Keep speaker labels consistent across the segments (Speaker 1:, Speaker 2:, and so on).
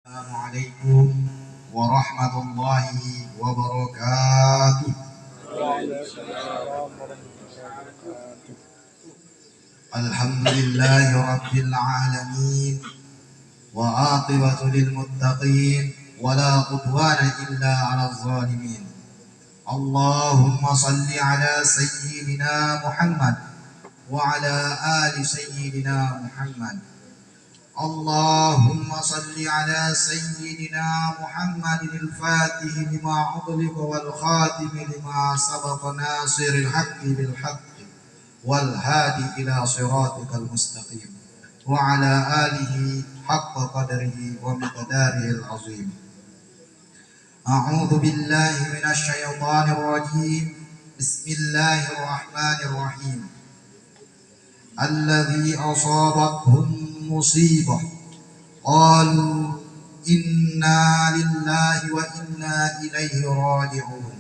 Speaker 1: Assalamualaikum warahmatullahi wabarakatuh. Alhamdulillahi rabbil alamin wa aqibatu lil muttaqin wa la udwana illa 'alal zalimin. Allahumma salli ala sayyidina Muhammad wa ala ali sayyidina Muhammad. اللهم صل على سيدنا محمد الفاتح لما أغلق والخاتم لما سبق ناصر الحق بالحق والهادي إلى صراطك المستقيم وعلى آله حق قدره ومقداره العظيم. أعوذ بالله من الشيطان الرجيم. بسم الله الرحمن الرحيم. الذي أصابتهم مصيبة قالوا إنا لله وإنا إليه راجعون.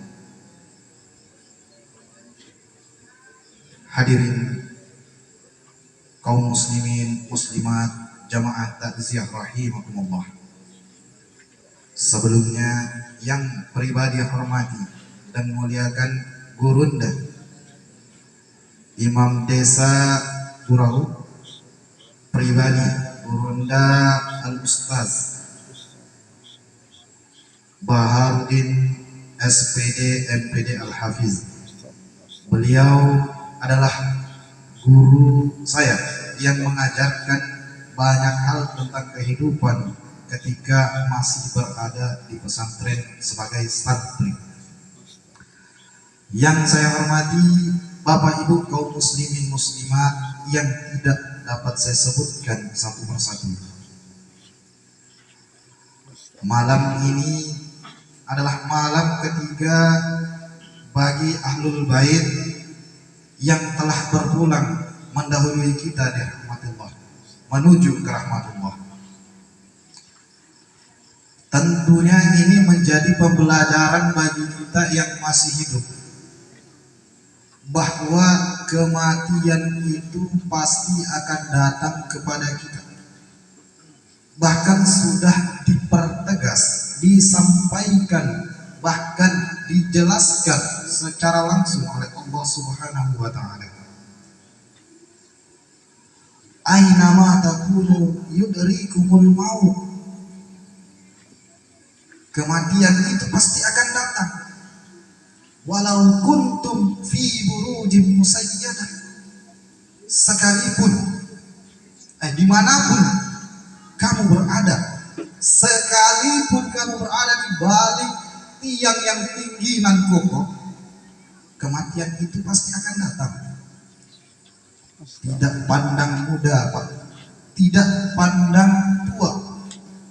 Speaker 1: Hadirin kaum muslimin muslimat jamaah takziah rahimakumullah. Sebelumnya yang pribadi hormati dan muliakan gurunda Imam Desa Gurau pribadi Gurunda Al-Ustaz Baharudin SPD MPD Al-Hafiz. Beliau adalah guru saya yang mengajarkan banyak hal tentang kehidupan ketika masih berada di pesantren sebagai santri. Yang saya hormati Bapak Ibu kaum muslimin muslimat yang tidak dapat saya sebutkan satu persatu. Malam ini adalah malam ketiga bagi Ahlul Bait yang telah berpulang mendahului kita di rahmatullah, menuju ke rahmatullah. Tentunya ini menjadi pembelajaran bagi kita yang masih hidup, bahwa kematian itu pasti akan datang kepada kita. Bahkan sudah dipertegas, disampaikan, bahkan dijelaskan secara langsung oleh Allah Subhanahu wa taala. Aina ma takunu yudrikumul maut. Kematian itu pasti akan datang. Walau kuntum fi burujin musayyadah, sekalipun dimanapun kamu berada, sekalipun kamu berada di balik tiang yang tinggi nan kokoh, kematian itu pasti akan datang. Tidak pandang muda, Pak, tidak pandang tua,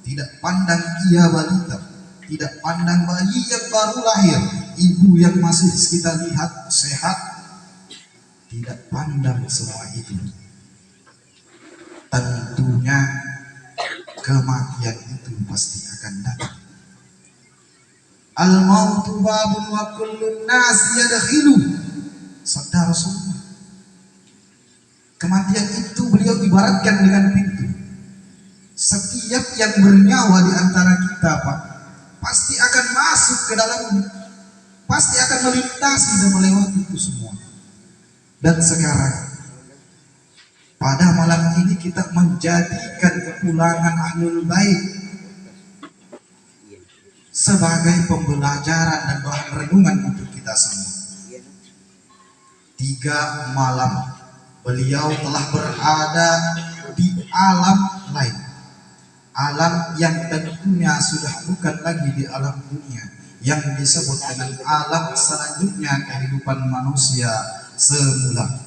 Speaker 1: tidak pandang kia balita, tidak pandang bayi yang baru lahir, ibu yang masih kita lihat sehat, tidak pandang semua itu. Tentunya kematian itu pasti akan datang. Al-mautu babun wa kullun nas yadkhilu. Sabda Rasulullah. Kematian itu beliau ibaratkan dengan pintu. Setiap yang bernyawa di antara kita, Pak, pasti akan masuk ke dalamnya, pasti akan melintasi dan melewati itu semua. Dan sekarang pada malam ini kita menjadikan kepulangan Ahlul Bait sebagai pembelajaran dan bahan renungan untuk kita semua. 3 malam beliau telah berada di alam lain, alam yang tentunya sudah bukan lagi di alam dunia, yang disebut dengan alam selanjutnya kehidupan manusia semula.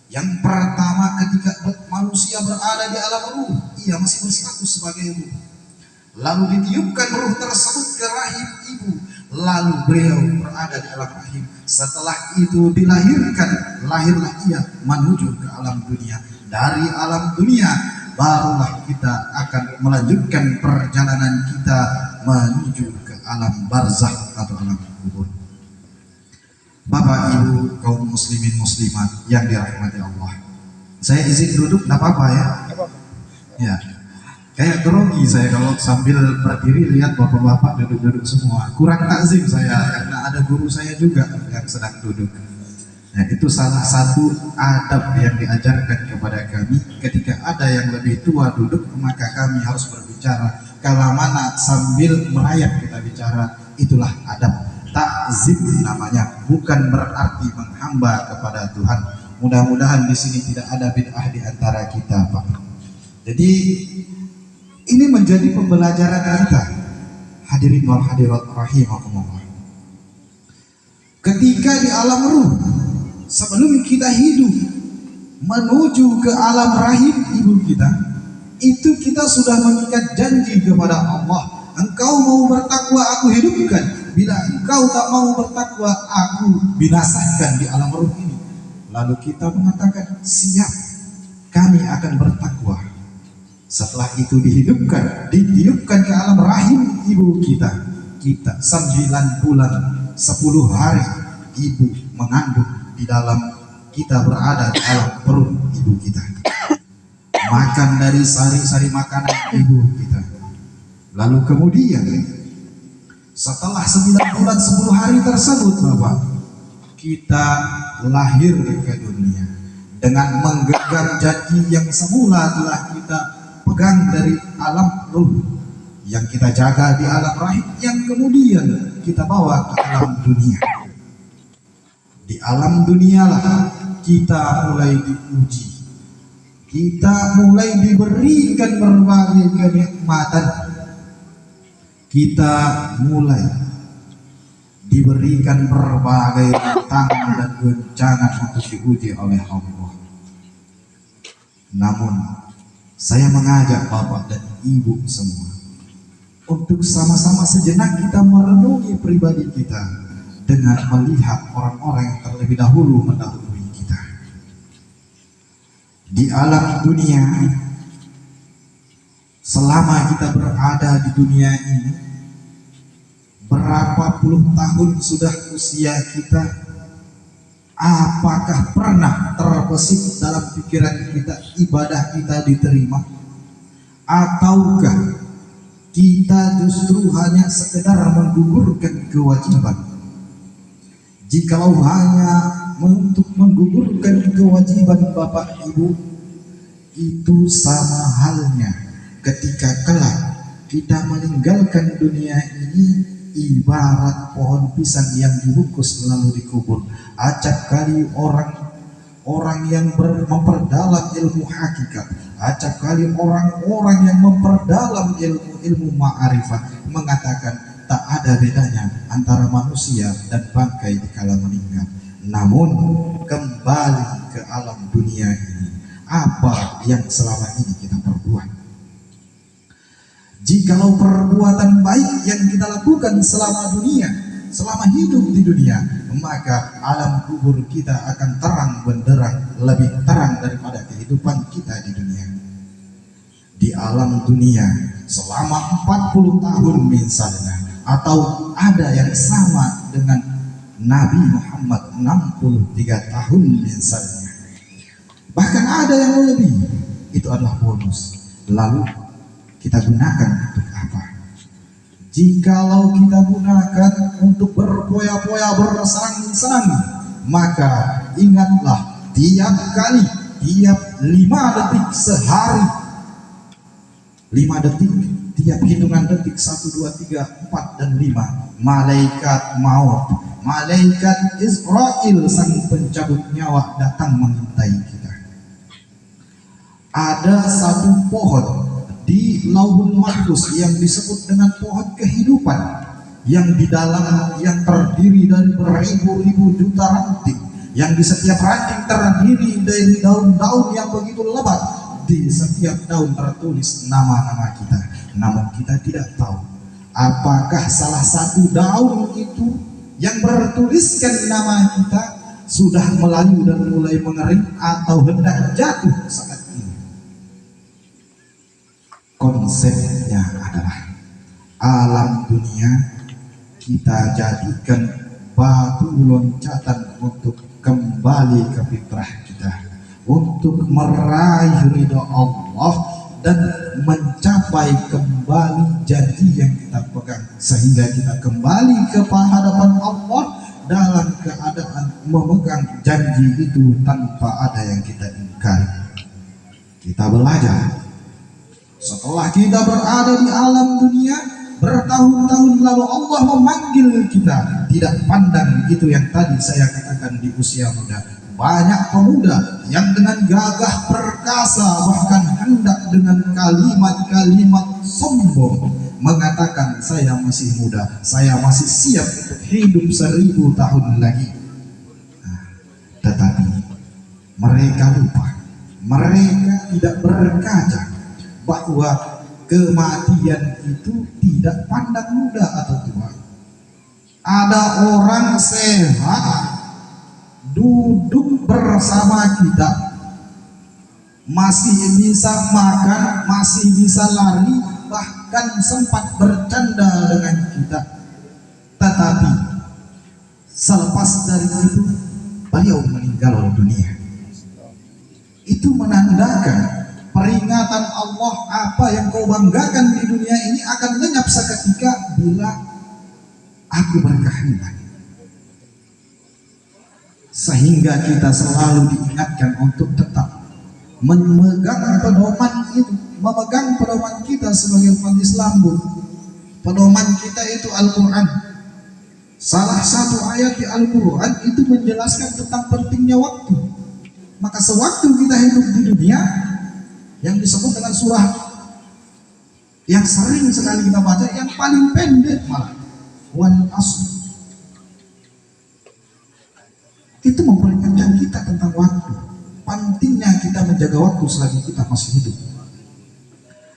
Speaker 1: Yang pertama, ketika manusia berada di alam ruh, ia masih berstatus sebagai ruh. Lalu ditiupkan ruh tersebut ke rahim ibu, lalu beliau berada di alam rahim. Setelah itu dilahirkan, lahirlah ia menuju ke alam dunia. Dari alam dunia barulah kita akan melanjutkan perjalanan kita menuju ke alam barzakh atau alam kubur. Bapak Ibu kaum muslimin muslimat yang dirahmati Allah, saya izin duduk, tidak apa-apa ya? Ya. Kayak grogi saya kalau sambil berdiri lihat bapak-bapak duduk-duduk semua. Kurang takzim saya karena ada guru saya juga yang sedang duduk. Nah, itu salah satu adab yang diajarkan kepada kami. Ketika ada yang lebih tua duduk, maka kami harus berbicara. Kalau mana sambil merayap kita bicara, itulah adab. Takzim namanya, bukan berarti menghamba kepada Tuhan. Mudah-mudahan di sini tidak ada bid'ah di antara kita, Pak. Jadi ini menjadi pembelajaran kita, hadirin wal hadirat rahimakumullah. Ketika di alam ruh, sebelum kita hidup menuju ke alam rahim ibu kita, itu kita sudah mengikat janji kepada Allah. Engkau mau bertakwa, aku hidupkan. Bila engkau tak mau bertakwa, aku binasakan di alam ruh ini. Lalu kita mengatakan, siap, kami akan bertakwa. Setelah itu dihidupkan, ditiupkan ke alam rahim ibu kita. Kita 9 bulan 10 hari ibu mengandung di dalam, kita berada di alam perut ibu kita. Makan dari sari-sari makanan ibu kita. Lalu kemudian setelah 9 bulan 10 hari tersebut, Bapak, kita lahir ke dunia dengan menggenggam janji yang semula telah kita pegang dari alam ruh yang kita jaga di alam rahim, yang kemudian kita bawa ke alam dunia. Di alam dunialah kita mulai diuji, kita mulai diberikan berbagai kenikmatan, kita mulai diberikan berbagai tantangan dan goncangan untuk diuji oleh Allah. Namun saya mengajak Bapak dan Ibu semua untuk sama-sama sejenak kita merenungi pribadi kita dengan melihat orang-orang yang terlebih dahulu mendahului kita. Di alam dunia, selama kita berada di dunia ini, berapa puluh tahun sudah usia kita? Apakah pernah terbesit dalam pikiran kita ibadah kita diterima? Ataukah kita justru hanya sekedar menggugurkan kewajiban? Jikalau hanya untuk menggugurkan kewajiban Bapak Ibu, itu sama halnya ketika kelak kita meninggalkan dunia ini ibarat pohon pisang yang dibungkus lalu dikubur. Acap kali orang yang memperdalam ilmu hakikat, acap kali orang-orang yang memperdalam ilmu ma'arifat mengatakan tak ada bedanya antara manusia dan bangkai dikala meninggal. Namun kembali ke alam dunia ini, apa yang selama ini kita perbuat? Jikalau perbuatan baik yang kita lakukan selama hidup di dunia, maka alam kubur kita akan terang benderang, lebih terang daripada kehidupan kita di dunia. Di alam dunia selama 40 tahun misalnya, atau ada yang sama dengan Nabi Muhammad 63 tahun misalnya, bahkan ada yang lebih, itu adalah bonus. Lalu kita gunakan untuk apa? Jikalau kita gunakan untuk berpoya-poya, bersenang-senang, maka ingatlah tiap kali, tiap 5 detik sehari, 5 detik, tiap hitungan detik 1, 2, 3, 4, dan 5, malaikat maut, malaikat Israel sang pencabut nyawa datang mengintai kita. Ada satu pohon di Lauhul Mahfuz yang disebut dengan pohon kehidupan, yang di dalam yang terdiri dari beribu-ribu juta ranting, yang di setiap ranting terdiri dari daun-daun yang begitu lebat. Di setiap daun tertulis nama-nama kita, namun kita tidak tahu apakah salah satu daun itu yang bertuliskan nama kita sudah melayu dan mulai mengering atau hendak jatuh saat ini. Konsepnya adalah alam dunia kita jadikan batu loncatan untuk kembali ke fitrah kita, untuk meraih ridha Allah dan mencapai kembali janji yang kita pegang, sehingga kita kembali ke hadapan Allah dalam keadaan memegang janji itu tanpa ada yang kita ingkari. Kita belajar setelah kita berada di alam dunia bertahun-tahun lalu, Allah memanggil kita. Tidak pandang itu yang tadi saya katakan di usia muda. Banyak pemuda yang dengan gagah perkasa, bahkan hendak dengan kalimat-kalimat sombong mengatakan, saya masih muda, saya masih siap untuk hidup 1000 tahun lagi. Tetapi mereka lupa, mereka tidak berkaca bahwa kematian itu tidak pandang muda atau tua. Ada orang sehat duduk bersama kita, masih bisa makan, masih bisa lari, bahkan sempat bercanda dengan kita. Tetapi selepas dari itu beliau meninggal dunia. Itu menandakan peringatan Allah, apa yang kau banggakan di dunia ini akan lenyap seketika bila aku berkehendak. Sehingga kita selalu diingatkan untuk tetap memegang pedoman itu, memegang pedoman kita sebagai umat Islam. Pedoman kita itu Al-Quran. Salah satu ayat di Al-Quran itu menjelaskan tentang pentingnya waktu. Maka sewaktu kita hidup di dunia, yang disebut dengan surah yang sering sekali kita baca, yang paling pendek malah, wal asr, itu memperingatkan kita tentang waktu. Pentingnya kita menjaga waktu selagi kita masih hidup.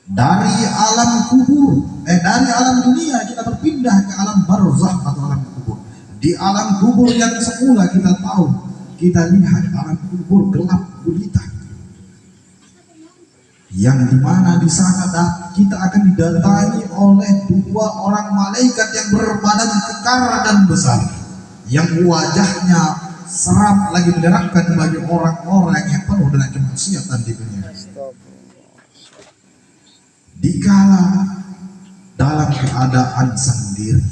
Speaker 1: Dari alam kubur, dari alam dunia kita berpindah ke alam barzakh atau alam kubur. Di alam kubur yang semula kita tahu, kita lihat alam kubur gelap gulita, yang dimana di sana kita akan didatangi oleh 2 orang malaikat yang berbadan kekar dan besar, yang wajahnya seram lagi menyeramkan bagi orang-orang yang penuh dengan kemaksiatan di dunia. Dikala dalam keadaan sendiri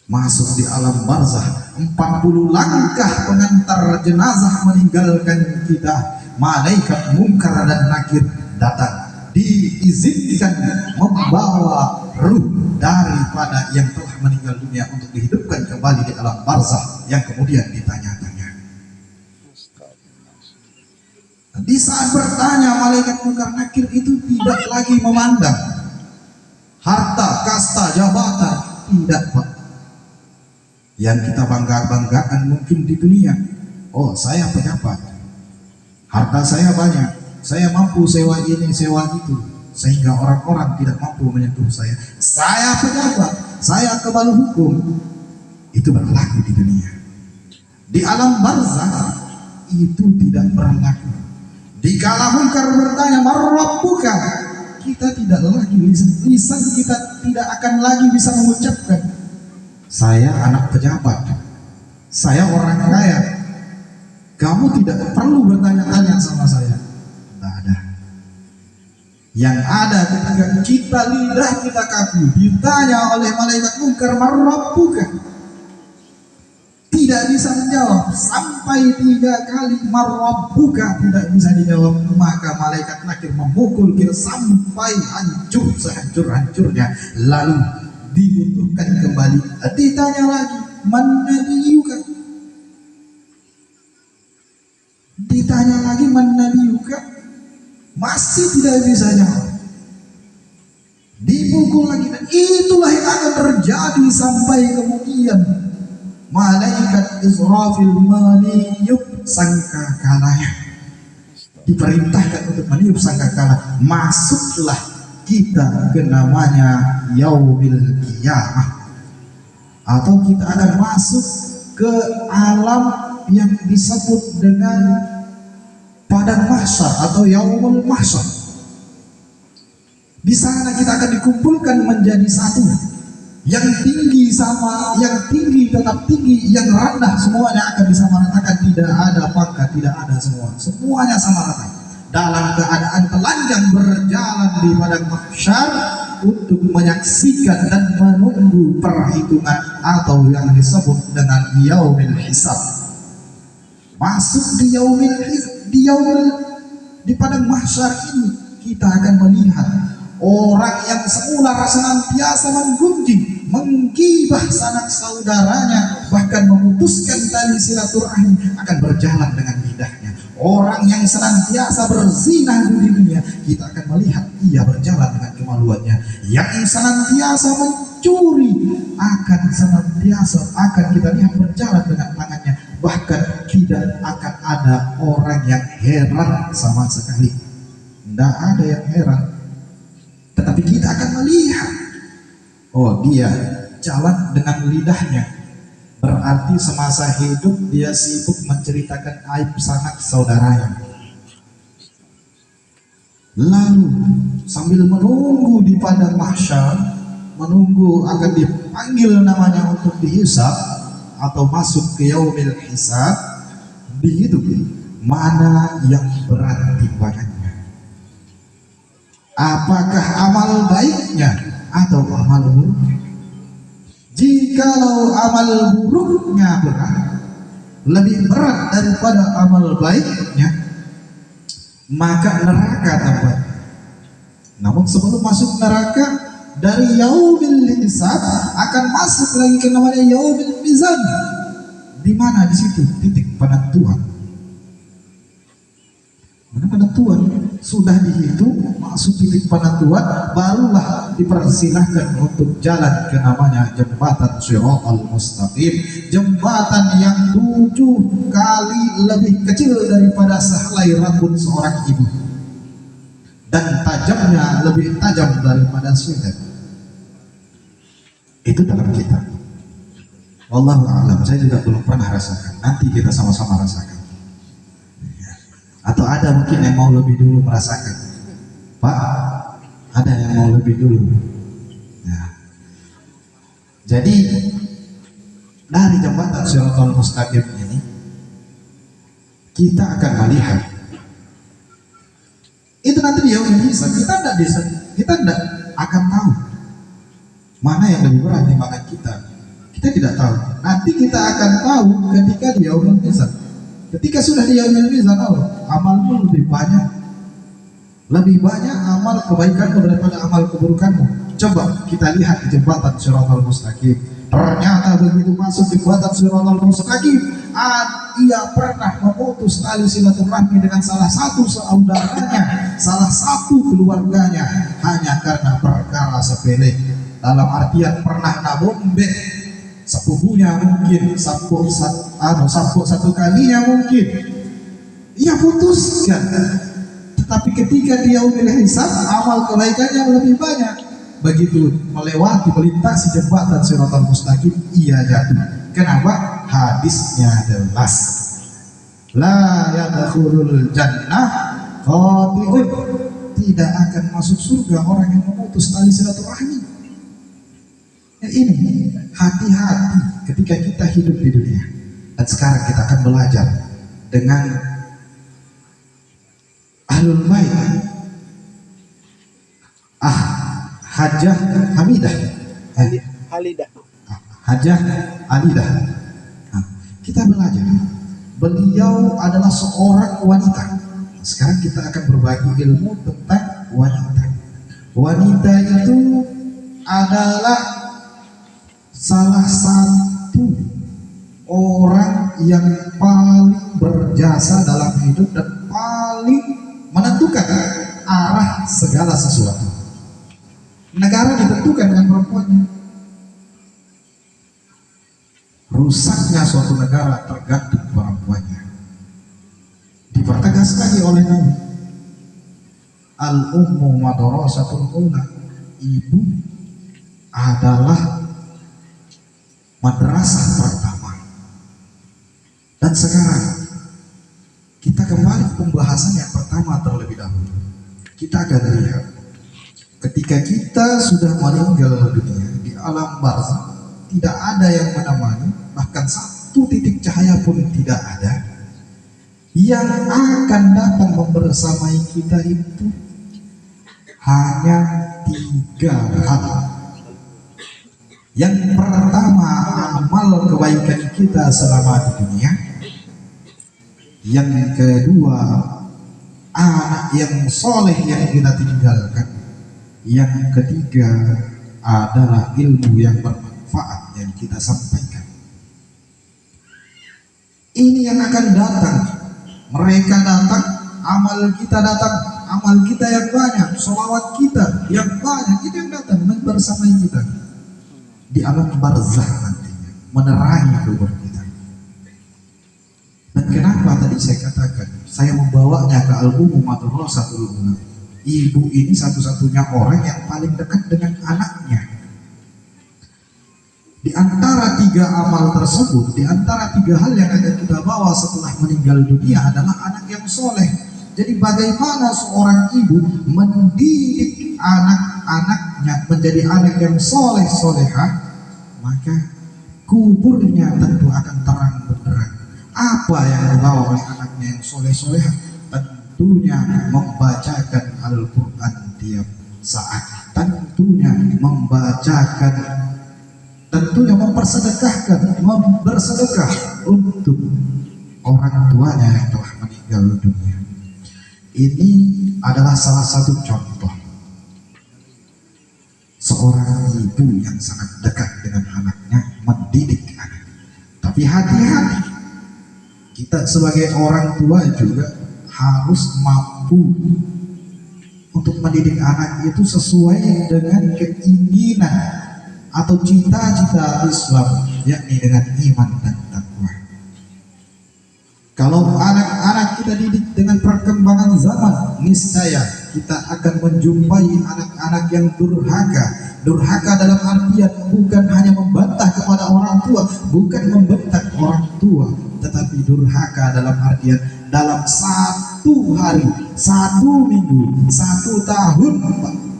Speaker 1: masuk di alam barzakh, 40 langkah pengantar jenazah meninggalkan kita, malaikat munkar dan nakir datang, diizinkan membawa ruh daripada yang telah meninggal dunia untuk dihidupkan kembali di alam barzakh yang kemudian ditanya-tanya. Di saat bertanya, malaikat munkar nakir itu tidak lagi memandang harta, kasta, jabatan, tidak, Pak. Yang kita banggakan mungkin di dunia, oh saya pejabat, harta saya banyak, saya mampu sewa ini, sewa itu, sehingga orang-orang tidak mampu menyentuh saya. Saya pejabat, saya kebal hukum. Itu berlaku di dunia. Di alam barzakh itu tidak berlaku. Dikala munkar bertanya, marrabbuka, kita tidak lagi, lisan kita tidak akan lagi bisa mengucapkan, saya anak pejabat, saya orang kaya. Kamu tidak perlu bertanya-tanya sama saya. Tidak ada. Yang ada ketika kita lidah kita kaku ditanya oleh malaikat munkar, marrabbuka, tidak bisa menjawab sampai 3 kali marrabbuka tidak bisa dijawab, maka malaikat nakir memukul kita sampai hancur sehancur-hancurnya, lalu dibutuhkan kembali. Ditanya lagi, man nabiyuka, ditanya lagi man nabiyuka, masih tidak bisa jawab. Dipukul lagi, dan itulah yang akan terjadi sampai kemudian malaikat Israfil meniup sangkakalanya, diperintahkan untuk meniup sangkakala. Masuklah kita ke namanya yaumil qiyamah, atau kita akan masuk ke alam yang disebut dengan padang mahsyar atau yaumul mahsyar. Di sana kita akan dikumpulkan menjadi satu. Yang tinggi sama yang tinggi tetap tinggi, yang rendah semuanya akan disamaratakan, tidak ada pangkat, tidak ada, semuanya sama rata. dalam keadaan telanjang berjalan di padang mahsyar untuk menyaksikan dan menunggu perhitungan atau yang disebut dengan yaumil hisab. Masuk di padang mahsyar ini kita akan melihat orang yang semula senantiasa menggunjing, menggibah sanak saudaranya, bahkan memutuskan tali silaturahmi akan berjalan dengan lidahnya. Orang yang senantiasa berzina di dunia, kita akan melihat ia berjalan dengan kemaluannya. Yang senantiasa mencuri akan kita lihat berjalan dengan tangannya. Bahkan tidak akan ada orang yang heran sama sekali. Tidak ada yang heran. Tetapi kita akan melihat, oh dia jalan dengan lidahnya, berarti semasa hidup dia sibuk menceritakan aib sanak saudaranya. Lalu sambil menunggu di padang mahsyar, menunggu akan dipanggil namanya untuk dihisab atau masuk ke yaumil hisab, dihidup mana yang berat timbangannya. Apakah amal baiknya atau amal buruknya? Jikalau amal buruknya berat, lebih berat daripada amal baiknya, maka neraka tempat. Namun sebelum masuk neraka, dari yaumil hisab akan masuk lagi ke namanya yaumil mizan. Di mana di situ titik penentuan. Penentuan sudah dihitung, masuk titik penentuan, barulah dipersilahkan untuk jalan ke namanya jembatan Shiratal Mustaqim, jembatan yang 7 kali lebih kecil daripada sehelai rambut seorang ibu dan tajamnya lebih tajam daripada silet. Itu dalam kitab. Wallahu a'lam. Saya juga belum pernah rasakan. Nanti kita sama-sama rasakan. Atau ada mungkin yang mau lebih dulu merasakan, Pak? Ada yang mau lebih dulu. Ya. Jadi dari jembatan Shiratal Mustaqim ini kita akan melihat itu nanti dia bisa kita tidak akan tahu mana yang lebih berat timbangan kita. Kita tidak tahu. Nanti kita akan tahu ketika dia bisa. Ketika sudah di yaumil mizan, amalmu lebih banyak amal kebaikanmu daripada amal keburukanmu. Coba kita lihat di jembatan Shiratal Mustaqim. Ternyata begitu masuk di jembatan Shiratal Mustaqim, ia pernah memutus tali silaturahmi dengan salah satu saudaranya, salah satu keluarganya, hanya karena perkara sepele. Dalam artian pernah nabombe sepupunya, mungkin sampuk satu kalinya, mungkin ia putuskan. Tetapi ketika dia memilih hisab, amal kebaikannya lebih banyak. Begitu melewati melintasi jembatan Shiratal Mustaqim, ia jatuh. Kenapa? Hadisnya jelas, la yadkhulul jannah qati'un, tidak akan masuk surga orang yang memutus tali silaturahmi. Ini hati-hati ketika kita hidup di dunia. Dan sekarang kita akan belajar dengan Ahlul Bait, Hajjah Hamidah, Hajjah Hamidah. Kita belajar, beliau adalah seorang wanita. Sekarang kita akan berbagi ilmu tentang wanita. Wanita itu adalah salah satu orang yang paling berjasa dalam hidup dan paling menentukan arah segala sesuatu. Negara ditentukan dengan perempuannya. Rusaknya suatu negara tergantung perempuannya. Dipertegas lagi oleh Nabi, al-ummu madrasatul ula, ibu adalah madrasah pertama. Dan sekarang kita kembali ke pembahasan yang pertama terlebih dahulu. Kita akan lihat ketika kita sudah meninggal dunia di alam barzakh, tidak ada yang menemani, bahkan satu titik cahaya pun tidak ada. Yang akan datang membersamai kita itu hanya tiga hal. Yang pertama, amal kebaikan kita selama di dunia. Yang kedua, anak yang soleh yang kita tinggalkan. Yang ketiga adalah ilmu yang bermanfaat yang kita sampaikan. Ini yang akan datang. Mereka datang, amal kita datang, amal kita yang banyak, sholawat kita yang banyak, itu yang datang bersamai kita di alam barzah nantinya, menerangi kubur kita. Dan kenapa tadi saya katakan saya membawanya ke al-umum atau rasatul ulama? Ibu ini satu-satunya orang yang paling dekat dengan anaknya. Di antara tiga amal tersebut, di antara tiga hal yang akan kita bawa setelah meninggal dunia adalah anak yang soleh. Jadi bagaimana seorang ibu mendidik anak-anaknya menjadi anak yang soleh-solehah, maka kuburnya tentu akan terang benderang. Apa yang dibawa oleh anaknya yang soleh-solehah? Tentunya membacakan Al-Quran tiap saat, tentunya mempersedekahkan, bersedekah untuk orang tuanya yang telah meninggal dunia. Ini adalah salah satu contoh seorang ibu yang sangat dekat dengan anaknya, mendidik anak. Tapi hati-hati, kita sebagai orang tua juga harus mampu untuk mendidik anak itu sesuai dengan keinginan atau cita-cita Islam, yakni dengan iman dan takwa. Kalau anak-anak kita didik dengan perkembangan zaman, niscaya kita akan menjumpai anak-anak yang durhaka. Durhaka dalam artian bukan hanya membantah kepada orang tua, bukan membentak orang tua, tetapi durhaka dalam artian dalam satu hari, satu minggu, satu tahun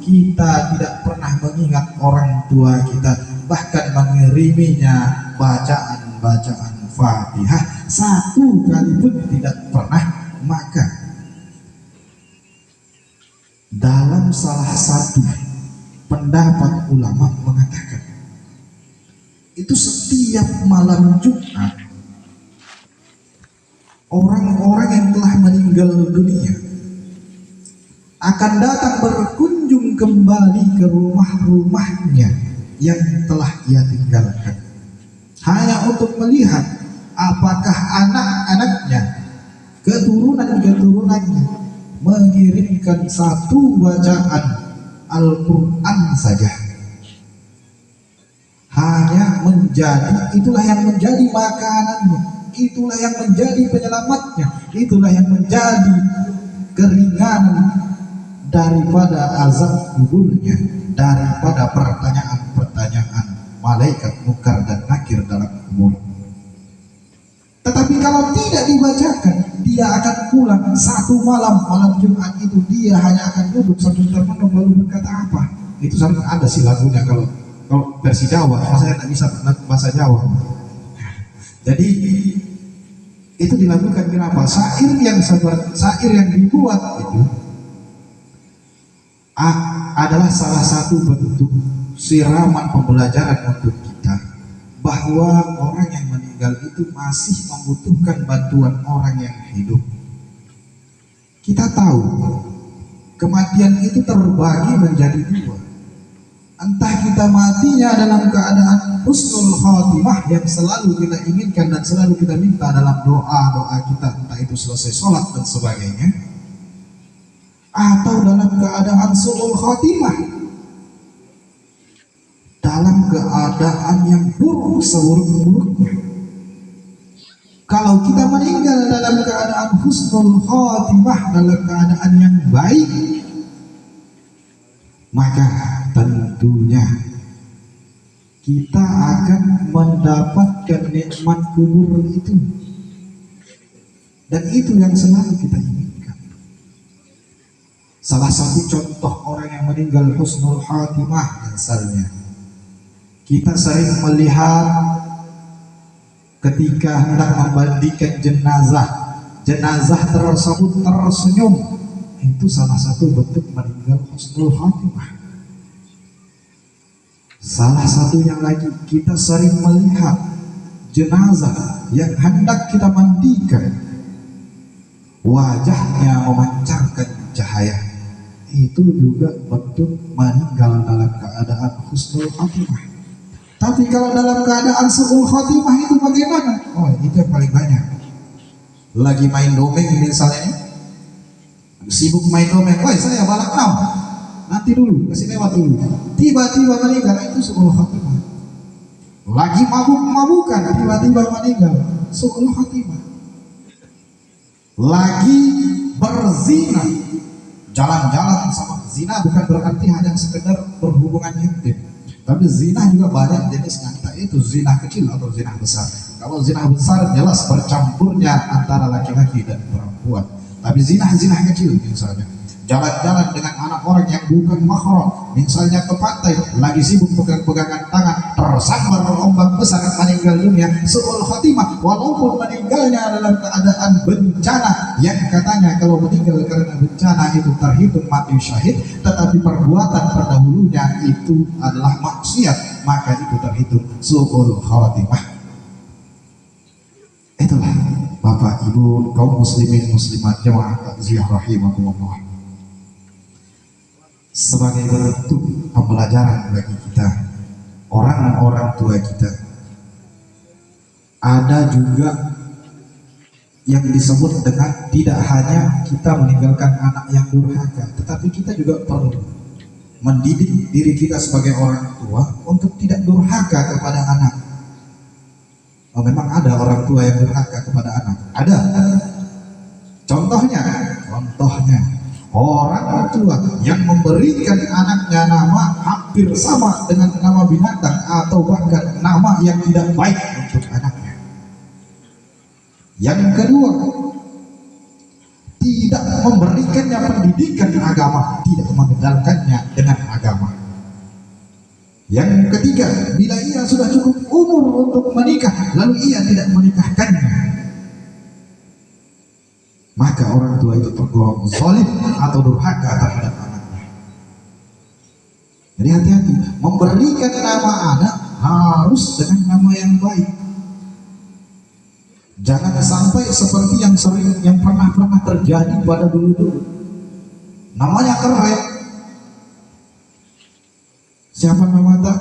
Speaker 1: kita tidak pernah mengingat orang tua kita, bahkan mengiriminya bacaan-bacaan Fatihah satu kali pun tidak pernah. Maka dalam salah satu pendapat ulama mengatakan itu setiap malam Jumat orang-orang yang telah meninggal dunia akan datang berkunjung kembali ke rumah-rumahnya yang telah ia tinggalkan, hanya untuk melihat apakah anak-anaknya, keturunan-keturunannya mengirimkan satu bacaan Al-Quran saja. Hanya menjadi, itulah yang menjadi makanannya, itulah yang menjadi penyelamatnya, itulah yang menjadi keringanan daripada azab kuburnya, daripada pertanyaan-pertanyaan malaikat munkar dan nakir dalam kubur. Tetapi kalau tidak dibacakan, dia akan pulang satu malam Jumat itu, dia hanya akan duduk sambil termenung lalu berkata apa? Itu sampai ada sih lagunya, kalau versi Jawa, saya tak bisa bahasa Jawa. Jadi itu dilakukan kenapa? Syair yang dibuat itu adalah salah satu bentuk siraman pembelajaran untuk kita bahwa orang yang meninggal itu masih membutuhkan bantuan orang yang hidup. Kita tahu kematian itu terbagi menjadi dua. Entah kita matinya dalam keadaan husnul khotimah yang selalu kita inginkan dan selalu kita minta dalam doa-doa kita, entah itu selesai sholat dan sebagainya, atau dalam keadaan su'ul khotimah, dalam keadaan yang buruk seburuk-buruknya. Kalau kita meninggal dalam keadaan husnul khotimah, dalam keadaan yang baik, maka tentunya kita akan mendapatkan nikmat kubur itu, dan itu yang selalu kita inginkan. Salah satu contoh orang yang meninggal husnul khatimah misalnya, kita sering melihat ketika hendak membandikan jenazah jenazah tersebut tersenyum, itu salah satu bentuk meninggal husnul khatimah. Salah satunya lagi, kita sering melihat jenazah yang hendak kita mandikan, wajahnya memancarkan cahaya, itu juga bentuk meninggal dalam keadaan husnul khatimah. Tapi kalau dalam keadaan su'ul khatimah itu bagaimana? Oh, itu yang paling banyak. Lagi main domeng misalnya, sibuk main domeng, woi saya balap 6, nanti dulu, kasih lewat dulu, tiba-tiba meninggal, itu su'ul khatimah. Lagi mabuk-mabukan, tiba-tiba meninggal, su'ul khatimah. Lagi berzina, jalan-jalan sama zina bukan berarti hanya sekedar berhubungan intim, tapi zina juga banyak jenisnya, entah itu zina kecil atau zina besar. Kalau zina besar jelas bercampurnya antara laki-laki dan perempuan, tapi zina kecil misalnya jalan-jalan dengan anak orang yang bukan mahram, misalnya ke pantai, lagi sibuk pegang-pegangan tangan, tersambar ombak besar, meninggal dunia, su'ul khatimah, walaupun meninggalnya dalam keadaan bencana, yang katanya kalau meninggal karena bencana itu terhitung mati syahid, tetapi perbuatan terdahulunya itu adalah maksiat, maka itu terhitung su'ul khatimah. Itulah Bapak Ibu kaum muslimin muslimat jamaah takziah rahimakumullah, sebagai bentuk pembelajaran bagi kita, orang-orang tua kita. Ada juga yang disebut dengan tidak hanya kita meninggalkan anak yang durhaka, tetapi kita juga perlu mendidik diri kita sebagai orang tua untuk tidak durhaka kepada anak. Oh, memang ada orang tua yang durhaka kepada anak, ada. Contohnya orang tua yang memberikan anaknya nama hampir sama dengan nama binatang atau bahkan nama yang tidak baik untuk anaknya. Yang kedua, tidak memberikannya pendidikan agama, tidak mengenalkannya dengan agama. Yang ketiga, bila ia sudah cukup umur untuk menikah lalu ia tidak menikahkannya, maka orang tua itu tergolong zalim atau durhaka terhadap anaknya. Jadi hati-hati, memberikan nama anak harus dengan nama yang baik. Jangan sampai seperti yang pernah terjadi pada dulu. Namanya keren. Siapa nama tak?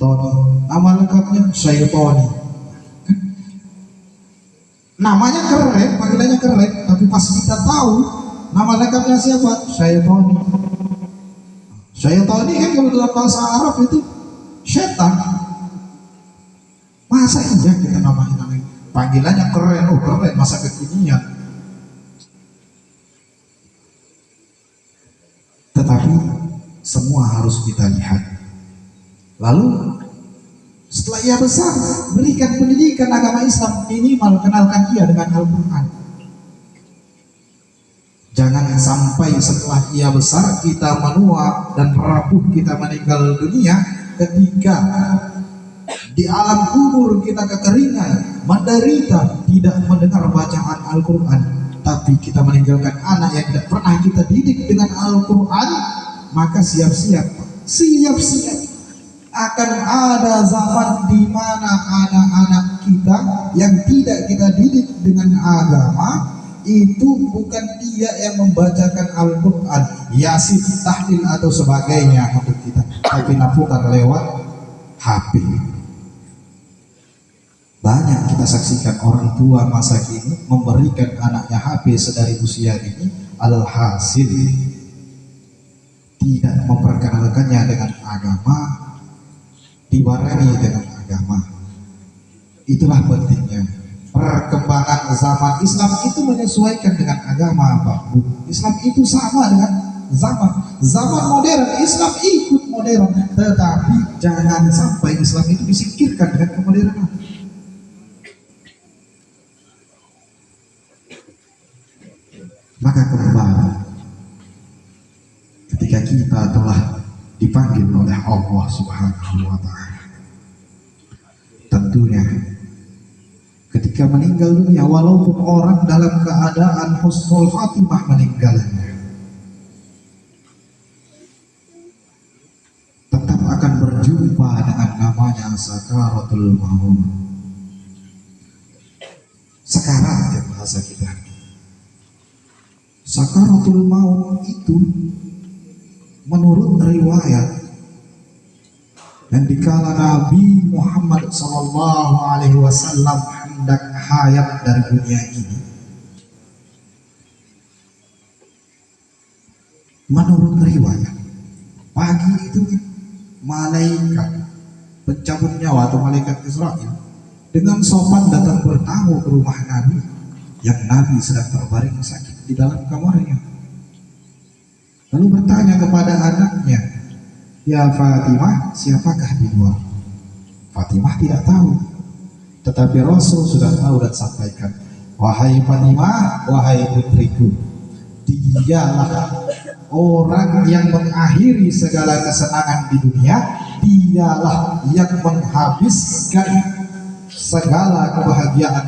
Speaker 1: Tony. Nama lengkapnya saya Tony. Namanya keren, panggilannya keren, tapi pas kita tahu nama lengkapnya siapa? Saya Tony. Saya Tony kan kalau dalam bahasa Arab itu setan. Masa iya kita namain panggilannya keren, oh keren, masa kekinian. Tetapi semua harus kita lihat. Lalu setelah ia besar, berikan pendidikan agama Islam, minimal kenalkan ia dengan Al-Quran. Jangan sampai setelah ia besar kita menua dan rapuh, kita meninggal dunia, ketika di alam kubur kita kekeringan, menderita, tidak mendengar bacaan Al-Quran, tapi kita meninggalkan anak yang tidak pernah kita didik dengan Al-Quran, maka siap-siap akan ada zaman di mana anak-anak kita yang tidak kita didik dengan agama, itu bukan dia yang membacakan Al-Quran, Yasin, tahlil atau sebagainya untuk kita, tapi napukan lewat HP. Banyak kita saksikan orang tua masa kini memberikan anaknya HP sedari usia ini, alhasil tidak memperkenalkannya dengan agama, dibarengi dengan agama. Itulah pentingnya perkembangan zaman. Islam itu menyesuaikan dengan agama, Pak Bu. Islam itu sama dengan zaman modern. Islam ikut modern, tetapi jangan sampai Islam itu disingkirkan dengan kemodernan. Maka kembali, ketika kita telah dipanggil oleh Allah Subhanahu wa Ta'ala, tentunya ketika ketika meninggal dunia, walaupun orang dalam keadaan husnul khatimah meninggalnya, tetap akan berjumpa dengan namanya sakaratul maut. Sekarat ya bahasa kita. Sakaratul maut itu menurut riwayat dan dikala Nabi Muhammad SAW hendak hayat dari dunia ini, menurut riwayat pagi itu malaikat pencabut nyawa atau malaikat Israel dengan sopan datang bertamu ke rumah Nabi yang Nabi sedang terbaring sakit di dalam kamarnya, lalu bertanya kepada anaknya, "Ya Fatimah, siapakah di luar?" Fatimah tidak tahu, tetapi Rasul sudah tahu dan sampaikan, "Wahai Fatimah, wahai putriku, dialah orang yang mengakhiri segala kesenangan di dunia, dialah yang menghabiskan segala kebahagiaan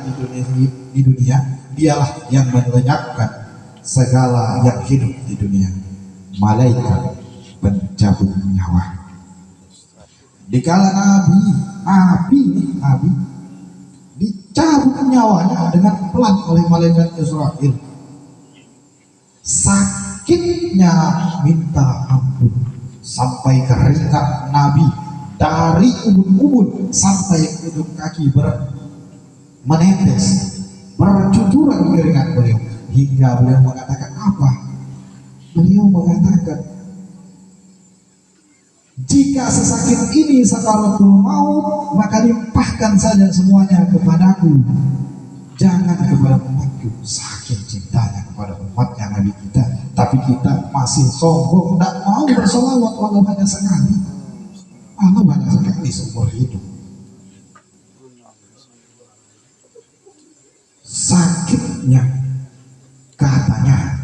Speaker 1: di dunia, dialah yang melenyapkan segala yang hidup di dunia, malaikat pencabut nyawa." Dikala Nabi dicabut nyawanya dengan pelan oleh malaikat Israel, sakitnya minta ampun sampai keringat Nabi dari ubun-ubun sampai ujung kaki menetes, bercucuran keringat beliau, hingga beliau mengatakan apa? Beliau mengatakan, "Jika sesakit ini sakaratul maut, maka limpahkan saja semuanya kepadaku, jangan kepada umatku." Saking cintanya kepada umatnya Nabi kita, tapi kita masih sombong, tidak mau bersolawat walau hanya sekali, walau hanya sekali seumur hidup. Sakitnya katanya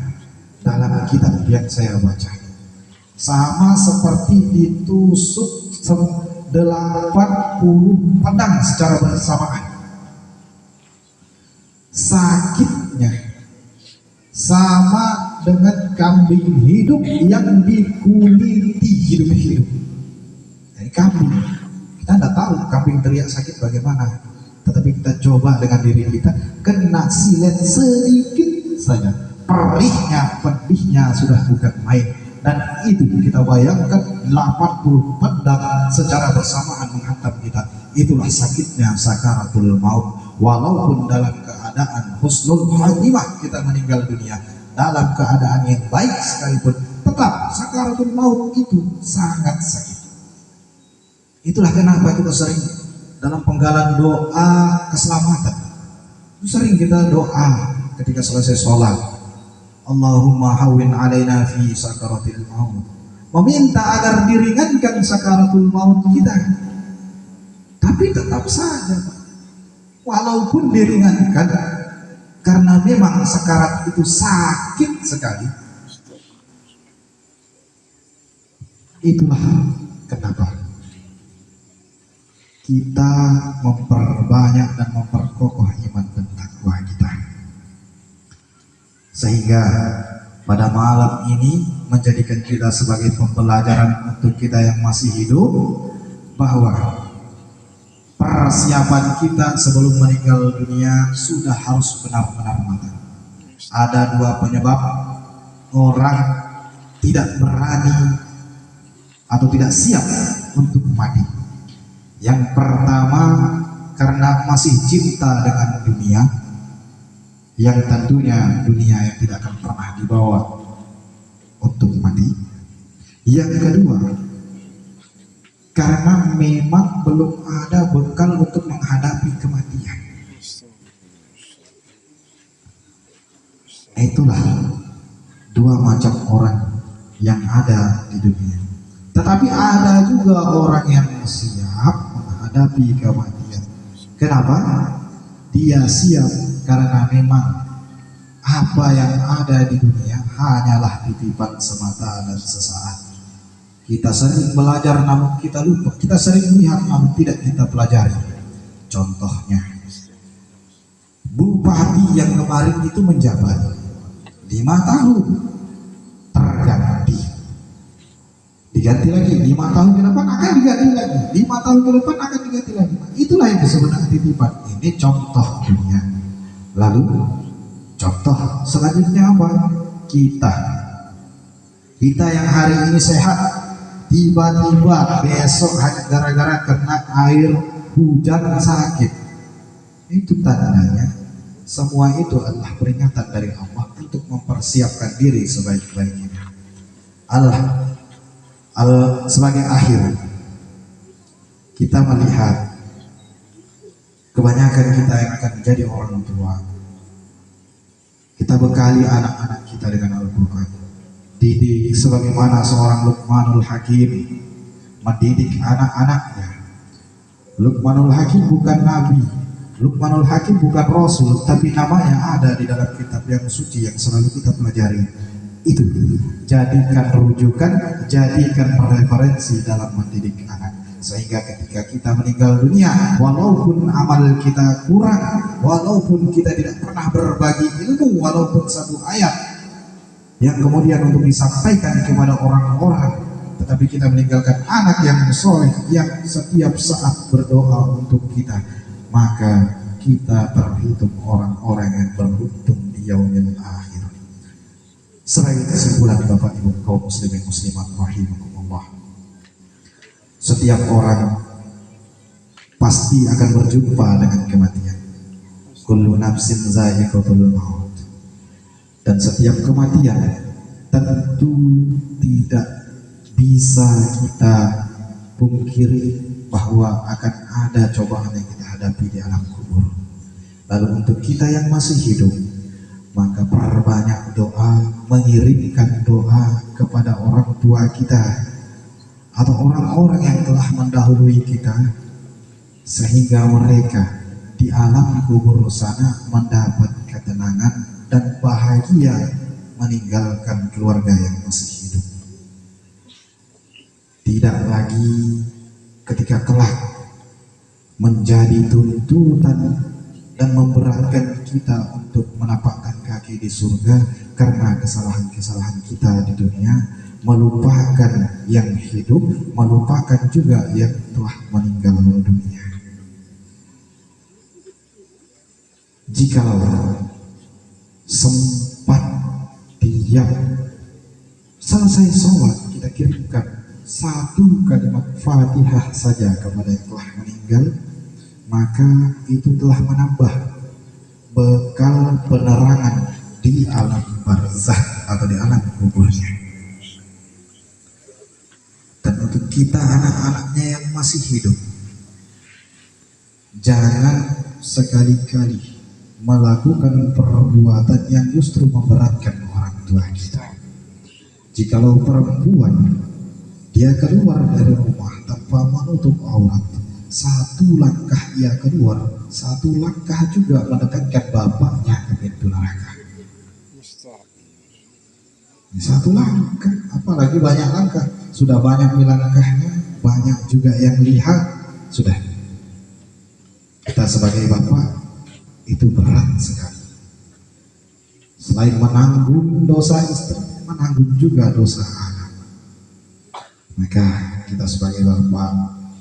Speaker 1: dalam kitab yang saya baca, sama seperti ditusuk 80 pedang secara bersamaan. Sakitnya sama dengan kambing hidup yang dikuliti hidup-hidup. Jadi kambing, kita tidak tahu kambing teriak sakit bagaimana, tetapi kita coba dengan diri kita, kena silet sedikit saja, perihnya, pedihnya sudah bukan main. Dan itu kita bayangkan 80 pedang secara bersamaan menghantam kita. Itulah sakitnya sakaratul maut. Walaupun dalam keadaan husnul khatimah kita meninggal dunia, dalam keadaan yang baik sekalipun, tetap sakaratul maut itu sangat sakit. Itulah kenapa kita sering dalam penggalan doa keselamatan, sering kita doa ketika selesai sholat, Allahumma hawwin alaina fi sakaratil maut, meminta agar diringankan sakaratul maut kita. Tapi tetap saja, walaupun diringankan, karena memang sakarat itu sakit sekali. Itulah kenapa kita memperbanyak dan memperkokoh iman dan takwa kita, sehingga pada malam ini menjadikan kita sebagai pembelajaran untuk kita yang masih hidup, bahwa persiapan kita sebelum meninggal dunia sudah harus benar-benar matang. Ada dua penyebab orang tidak berani atau tidak siap untuk mati. Yang pertama, karena masih cinta dengan dunia, yang tentunya dunia yang tidak akan pernah dibawa untuk mati. Yang kedua, karena memang belum ada bekal untuk menghadapi kematian. Itulah dua macam orang yang ada di dunia. Tetapi ada juga orang yang siap menghadapi kematian. Kenapa? Dia siap karena memang apa yang ada di dunia hanyalah titipan semata dan sesaat. Kita sering belajar namun kita lupa, kita sering melihat namun tidak kita pelajari. Contohnya, Bupati yang kemarin itu menjabat 5 tahun, terganti, diganti lagi 5 tahun ke depan akan diganti lagi, 5 tahun ke depan akan diganti lagi. Itulah yang disebut titipan. Ini contoh dunia. Lalu contoh selanjutnya apa? Kita yang hari ini sehat, tiba-tiba besok hanya gara-gara kena air hujan sakit. Itu tandanya semua itu adalah peringatan dari Allah untuk mempersiapkan diri sebaik-baiknya. Sebagai akhir, kita melihat kebanyakan kita yang akan menjadi orang tua, kita bekali anak-anak kita dengan Al-Quran, didik sebagaimana seorang Luqmanul Hakim mendidik anak-anaknya. Luqmanul Hakim bukan nabi, Luqmanul Hakim bukan rasul, tapi namanya ada di dalam kitab yang suci yang selalu kita pelajari. Itu jadikan rujukan, jadikan referensi dalam mendidik anak, sehingga ketika kita meninggal dunia, walaupun amal kita kurang, walaupun kita tidak pernah berbagi ilmu, walaupun satu ayat yang kemudian untuk disampaikan kepada orang-orang, tetapi kita meninggalkan anak yang soleh, yang setiap saat berdoa untuk kita, maka kita terhitung orang-orang yang beruntung di yaumil akhir. Sebagai kesimpulan Bapak Ibu kaum muslimin muslimat rahimakumullah, setiap orang pasti akan berjumpa dengan kematian. Kullu nafsin za'iqatul maut. Dan setiap kematian tentu tidak bisa kita pungkiri bahwa akan ada cobaan yang kita hadapi di alam kubur. Lalu untuk kita yang masih hidup, maka perbanyak doa, mengirimkan doa kepada orang tua kita atau orang-orang yang telah mendahului kita, sehingga mereka di alam kubur sana mendapat ketenangan dan bahagia meninggalkan keluarga yang masih hidup. Tidak lagi ketika kelak menjadi tuntutan dan memberatkan kita untuk menapakkan kaki di surga karena kesalahan-kesalahan kita di dunia, melupakan yang hidup, melupakan juga yang telah meninggal dunia. Jikalau sempat diam, selesai sholat kita kirimkan satu kalimat Fatihah saja kepada yang telah meninggal, maka itu telah menambah bekal penerangan di alam barzakh atau di alam kuburnya. Dan untuk kita anak-anaknya yang masih hidup, jangan sekali-kali melakukan perbuatan yang justru memberatkan orang tua kita. Jikalau perempuan, dia keluar dari rumah tanpa menutup aurat, satu langkah ia keluar, satu langkah juga mendekatkan bapaknya ke pintu neraka. Satu langkah, apalagi banyak langkah. Sudah banyak langkahnya, banyak juga yang lihat. Sudah, kita sebagai bapak itu berat sekali. Selain menanggung dosa istri, menanggung juga dosa anak. Maka kita sebagai bapak,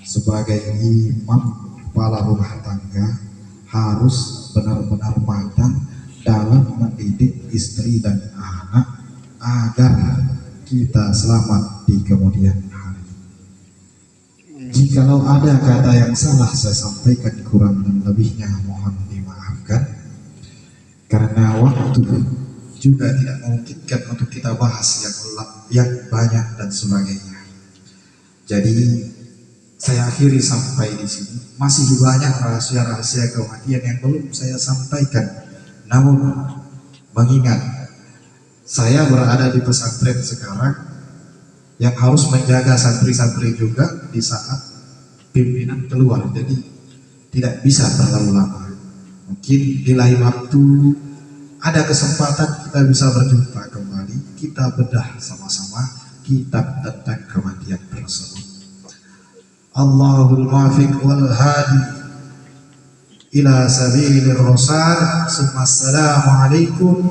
Speaker 1: sebagai imam kepala rumah tangga, harus benar-benar matang dalam mendidik istri dan anak agar kita selamat di kemudian hari. Jikalau ada kata yang salah saya sampaikan, kurang dan lebihnya mohon dimaafkan, karena waktu juga tidak memungkinkan untuk kita bahas yang banyak dan sebagainya. Jadi saya akhiri sampai di sini. Masih banyak rahasia-rahasia kematian yang belum saya sampaikan. Namun mengingat saya berada di pesantren sekarang yang harus menjaga santri-santri juga di saat pimpinan keluar, jadi tidak bisa terlalu lama. Mungkin di lain waktu ada kesempatan kita bisa berjumpa kembali, kita bedah sama-sama kitab tentang kematian tersebut. Allahul muwaffiq wal hadi ila sabilir rasyad. Assalamualaikum